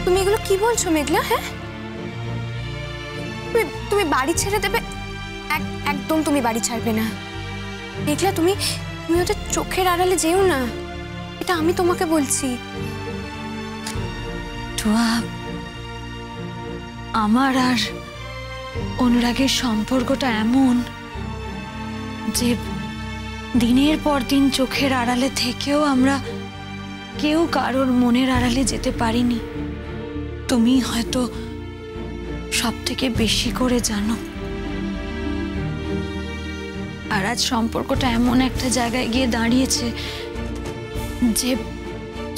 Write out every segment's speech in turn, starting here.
তুমি এগুলো কি বলছো মেঘলা? হ্যাঁ, তুমি বাড়ি ছেড়ে দেবে? একদম তুমি বাড়ি ছাড়বে না মেঘলা। তুমি ওদের চোখের আড়ালে যেও না, এটা আমি তোমাকে বলছি। টুয়া, আমার আর অনুরাগের সম্পর্কটা এমন যে দিনের পর দিন চোখের আড়ালে থেকেও আমরা কেউ কারোর মনের আড়ালে যেতে পারিনি। তুমি হয়তো সব থেকে বেশি করে জানো। আর আজ সম্পর্কটা এমন একটা জায়গায় গিয়ে দাঁড়িয়েছে যে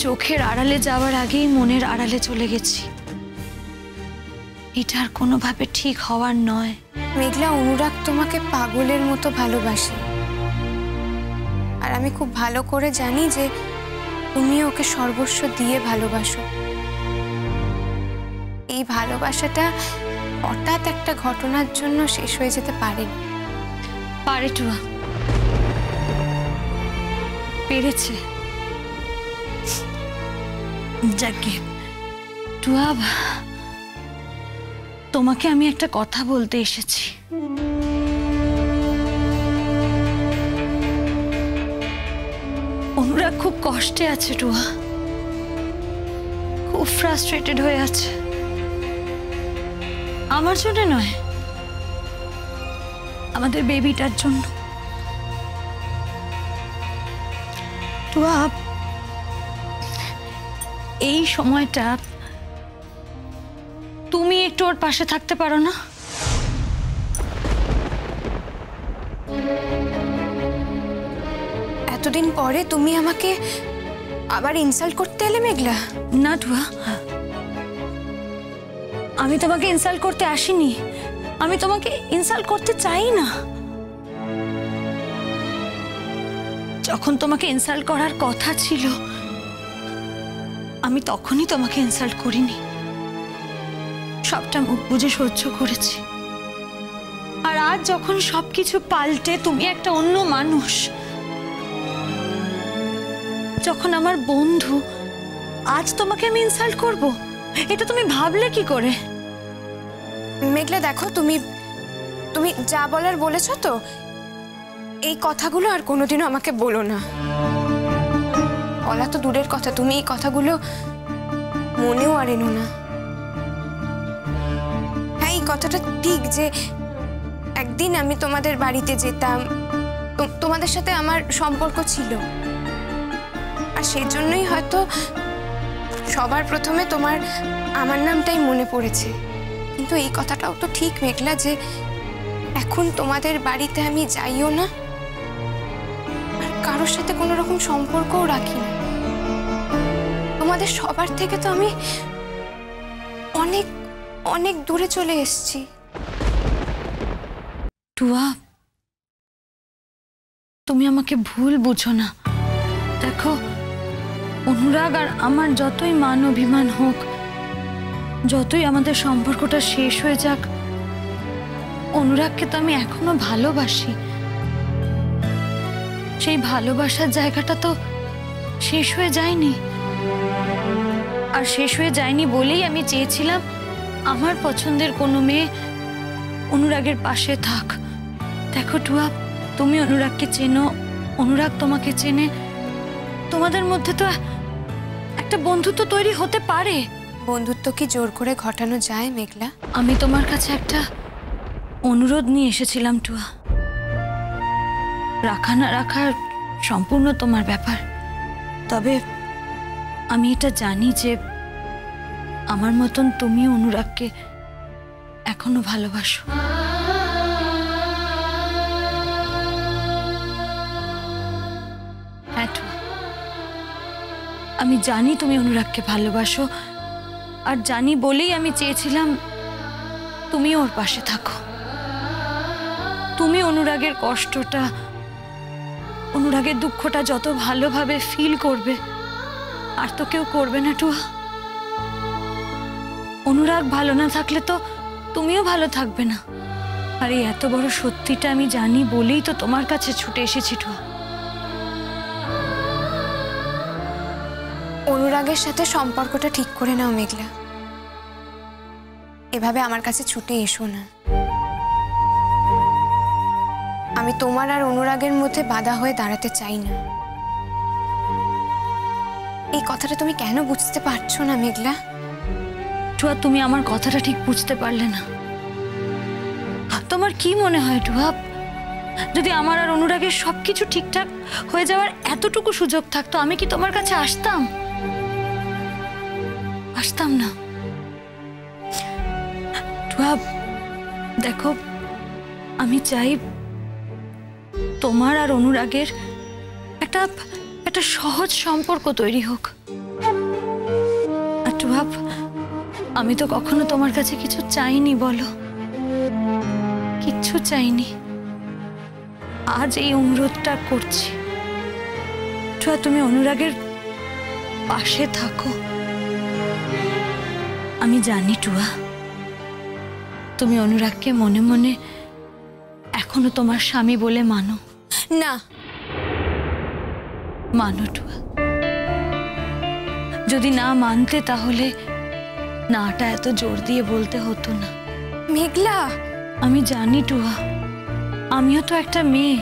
চোখের আড়ালে যাওয়ার আগেই মনের আড়ালে চলে গেছি। এটা আর কোনোভাবে ঠিক হওয়ার নয়। মেঘলা, অনুরাগ তোমাকে পাগলের মতো ভালোবাসে, আর আমি খুব ভালো করে জানি যে তুমি ওকে সর্বস্ব দিয়ে ভালোবাসো। এই ভালোবাসাটা হঠাৎ একটা ঘটনার জন্য শেষ হয়ে যেতে পারে। পারে টুয়া, পেরেছে। যাকে টুয়া, তোমাকে আমি একটা কথা বলতে এসেছি। অনুরাগ খুব কষ্টে আছে টুয়া, খুব ফ্রাস্ট্রেটেড হয়ে আছে। আমার জন্য নয়, আমাদের বেবিটার জন্য। টুয়া, এই সময়টা তুমি একটু ওর পাশে থাকতে পারো না? এতদিন পরে তুমি আমাকে আবার ইনসাল্ট করতে এলে মেঘলা? না টুয়া, আমি তোমাকে ইনসাল্ট করতে আসিনি। আমি তোমাকে ইনসাল্ট করতে চাই না। যখন তোমাকে ইনসাল্ট করার কথা ছিল আমি তখনই তোমাকে ইনসাল্ট করিনি। সবটা মুখ বুঝে সহ্য করেছি। আর আজ যখন সবকিছু পাল্টে তুমি একটা অন্য মানুষ, যখন আমার বন্ধু, আজ তোমাকে আমি ইনসাল্ট করব, এটা তুমি ভাবলে কি করে? মেঘলা দেখো, তুমি যা বলার বলেছো তো, এই কথাগুলো আর কোনোদিনও আমাকে বলো না। বলা তো দূরের কথা, তুমি এই কথাগুলো মনেও আর এনো না। হ্যাঁ, এই কথাটা ঠিক যে একদিন আমি তোমাদের বাড়িতে যেতাম, তোমাদের সাথে আমার সম্পর্ক ছিল, আর সেই জন্যই হয়তো সবার প্রথমে আমার নামটাই মনে পড়েছে। কিন্তু এই কথাটাও তো ঠিক মেঘলা যে এখন তোমাদের বাড়িতে আমি যাইও না, আর কারোর সাথে কোনো রকম সম্পর্কও রাখি না। তোমাদের সবার থেকে তো আমি অনেক অনেক দূরে চলে এসেছি। টুয়া, তুমি আমাকে ভুল বুঝো না। দেখো, অনুরাগ আর আমার যতই মান অভিমান হোক, যতই আমাদের সম্পর্কটা শেষ হয়ে যাক, অনুরাগকে তো আমি এখনো ভালোবাসি। সেই ভালোবাসার জায়গাটা তো শেষ হয়ে যায়নি। আর শেষ হয়ে যায়নি বলেই আমি চেয়েছিলাম আমার পছন্দের কোনো মেয়ে অনুরাগের পাশে থাক। দেখো টুয়া, তুমি অনুরাগকে চেনো, অনুরাগ তোমাকে চেনে, তোমাদের মধ্যে তো একটা বন্ধুত্ব তৈরি হতে পারে। বন্ধুত্ব কি জোর করে ঘটানো যায় মেঘলা? আমি তোমার কাছে একটা অনুরোধ নিয়ে এসেছিলাম টুয়া। রাখা না রাখা সম্পূর্ণ তোমার ব্যাপার। তবে আমি এটা জানি যে আমার মতন তুমি অনুরাগকে এখনো ভালোবাসো। হ্যাঁ টুয়া, আমি জানি তুমি অনুরাগকে ভালোবাসো, আর জানি বলেই আমি চেয়েছিলাম তুমি ওর পাশে থাকো। তুমি অনুরাগের কষ্টটা, অনুরাগের দুঃখটা যত ভালোভাবে ফিল করবে আর তো কেউ করবে না টুয়া। অনুরাগ ভালো না থাকলে তো তুমিও ভালো থাকবে না। আর এই এত বড় সত্যিটা আমি জানি বলেই তো তোমার কাছে ছুটে এসেছি টুয়া। অনুরাগের সাথে সম্পর্কটা ঠিক করে নাও মেঘলা। এভাবে আমার কাছে ছুটে এসো না। আমি তোমার আর অনুরাগের মধ্যে বাধা হয়ে দাঁড়াতে চাই না। এই কথাটা তুমি কেন বুঝতে পারছো না মেঘলা? টুয়া, তুমি আমার কথাটা ঠিক বুঝতে পারলে না। তোমার কি মনে হয় টুয়া, যদি আমার আর অনুরাগের সবকিছু ঠিকঠাক হয়ে যাওয়ার এতটুকু সুযোগ থাকতো, আমি কি তোমার কাছে আসতাম? আসতাম না। টুয়া দেখো, আমি চাই তোমার আর অনুরাগের একটা একটা সহজ সম্পর্ক তৈরি হোক। আর টুয়া, আমি তো কখনো তোমার কাছে কিছু চাইনি, বলো? কিচ্ছু চাইনি। আজ এই অনুরোধটা করছি, টুয়া, তুমি অনুরাগের পাশে থাকো। আমি জানি টুয়া, তুমি অনুরাগকে মনে মনে এখনো তোমার স্বামী বলে মানো। না, মানো টুয়া। যদি না মানতে তাহলে নাটা এত জোর দিয়ে বলতে হতো না। মেঘলা, আমি জানি টুয়া, আমিও তো একটা মেয়ে,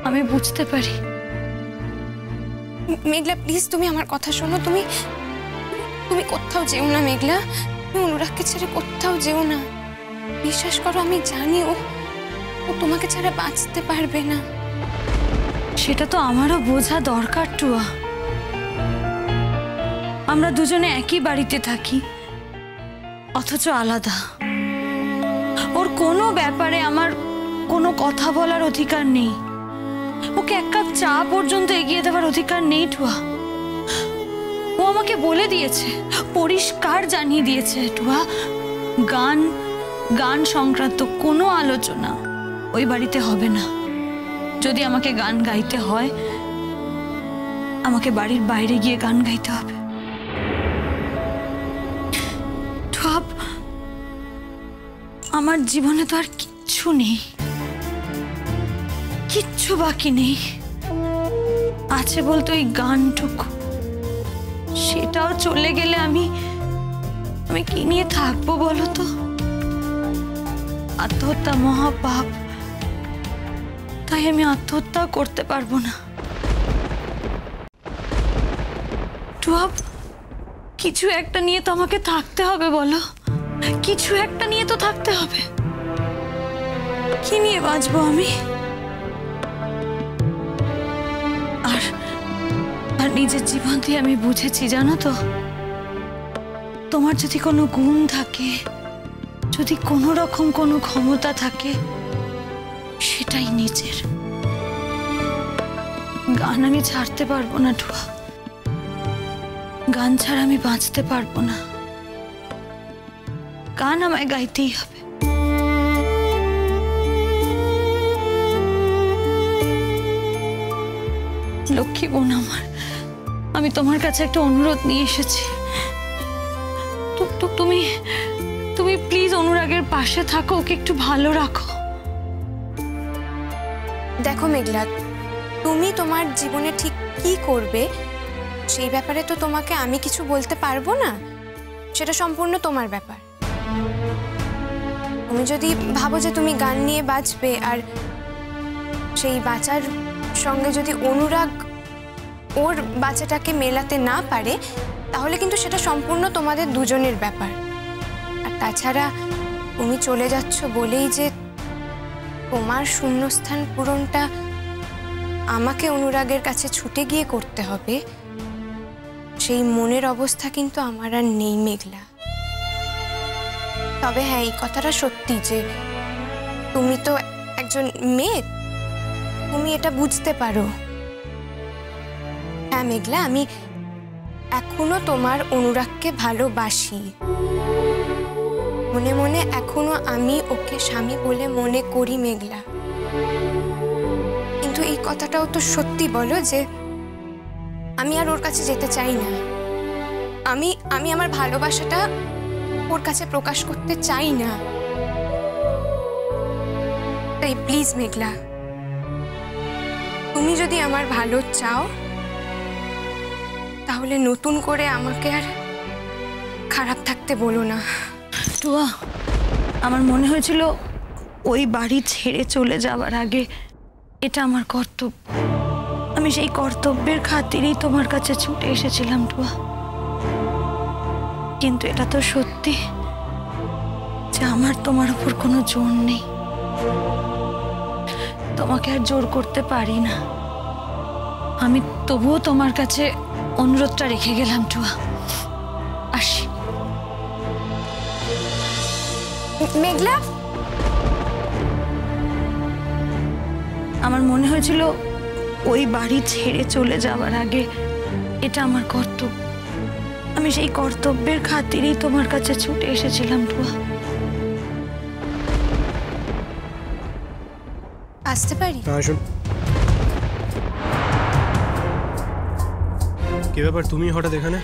আমি বুঝতে পারি। মেঘলা প্লিজ তুমি আমার কথা শোনো। তুমি তুমি কোথাও যেও না মেঘলা। তুমি অনুরাগকে ছেড়ে কোথাও যেও না। বিশ্বাস করো, আমি জানি ও তোমাকে ছাড়া বাঁচতে পারবে না। সেটা তো আমারও বোঝা দরকার টুয়া। আমরা দুজনে একই বাড়িতে থাকি, অথচ আলাদা। ওর কোনো ব্যাপারে আমার কোনো কথা বলার অধিকার নেই। ওকে এক কাপ চা পর্যন্ত এগিয়ে দেওয়ার অধিকার নেই টুয়া। ও আমাকে বলে দিয়েছে, পরিষ্কার জানিয়ে দিয়েছে টুয়া, গান গান সংক্রান্ত কোনো আলোচনা ওই বাড়িতে হবে না। যদি আমাকে গান গাইতে হয়, আমাকে বাড়ির বাইরে গিয়ে গান গাইতে হবে। টুয়া, আমার জীবনে তো আর কিচ্ছু নেই, কিচ্ছু বাকি নেই। আছে বলতো এই গানটুকু, সেটাও চলে গেলে আমি কি নিয়ে থাকবো বলো তো? আত্মহত্যা মহাপাপ, তাই আমি আত্মহত্যা করতে পারবো না। টুয়া, কিছু একটা নিয়ে তো আমাকে থাকতে হবে, বলো? কিছু একটা নিয়ে তো থাকতে হবে। কি নিয়ে বাঁচবো আমি? আর নিজের জীবন দিয়ে আমি বুঝেছি, জানো তো, তোমার যদি কোনো গুণ থাকে, যদি কোনো রকম কোনো ক্ষমতা থাকে, সেটাই নিজের। গান আমি ছাড়তে পারবো না টুয়া। গান ছাড়া আমি বাঁচতে পারবো না। গান আমায় গাইতেই হবে। লক্ষ্মী বোন আমার, আমি তোমার কাছে একটা অনুরোধ নিয়ে এসেছি। তুমি তুমি প্লিজ অনুরাগের পাশে থাকো, ওকে একটু ভালো রাখো। দেখো মেঘলা, তুমি তোমার জীবনে ঠিক কি করবে সেই ব্যাপারে তো তোমাকে আমি কিছু বলতে পারবো না। সেটা সম্পূর্ণ তোমার ব্যাপার। তুমি যদি ভাবো যে তুমি গান নিয়ে বাঁচবে, আর সেই বাঁচার সঙ্গে যদি অনুরাগ ওর বাচ্চাটাকে মেলাতে না পারে, তাহলে কিন্তু সেটা সম্পূর্ণ তোমাদের দুজনের ব্যাপার। আর তাছাড়া তুমি চলে যাচ্ছ বলেই যে তোমার শূন্যস্থান পূরণটা আমাকে অনুরাগের কাছে ছুটে গিয়ে করতে হবে, সেই মনের অবস্থা কিন্তু আমার আর নেই মেঘলা। তবে হ্যাঁ, এই কথাটা সত্যি যে তুমি তো একজন মেয়ে, তুমি এটা বুঝতে পারো। হ্যাঁ মেঘলা, আমি এখনো তোমার অনুরাগকে ভালোবাসি। মনে মনে এখনো আমি ওকে স্বামী বলে মনে করি মেঘলা। কিন্তু এই কথাটাও তো সত্যি বলো যে আমি আর ওর কাছে যেতে চাই না। আমি আমার ভালোবাসাটা ওর কাছে প্রকাশ করতে চাই না। তাই প্লিজ মেঘলা, তুমি যদি আমার ভালো চাও, তাহলে নতুন করে আমাকে আর খারাপ থাকতে বলো না। টুয়া, আমার মনে হয়েছিল ওই বাড়ি ছেড়ে চলে যাওয়ার আগে এটা আমার কর্তব্য। আমি সেই কর্তব্যের খাতিরেই তোমার কাছে ছুটে এসেছিলাম টুয়া। কিন্তু এটা তো সত্যি যে আমার তোমার উপর কোনো জোর নেই। তোমাকে আর জোর করতে পারি না। আমি তবুও তোমার কাছে অনুরোধটা রেখে গেলাম টুয়া। আসি। মেঘলা, আমার মনে হয়েছিল ওই বাড়ি ছেড়ে চলে যাওয়ার আগে এটা আমার কর্তব্য। আমি সেই কর্তব্যের খাতিরেই তোমার কাছে ছুটে এসেছিলাম টুয়া। আসতে পারি? আসুন। কি ব্যাপার, তুমি হঠাৎ এখানে?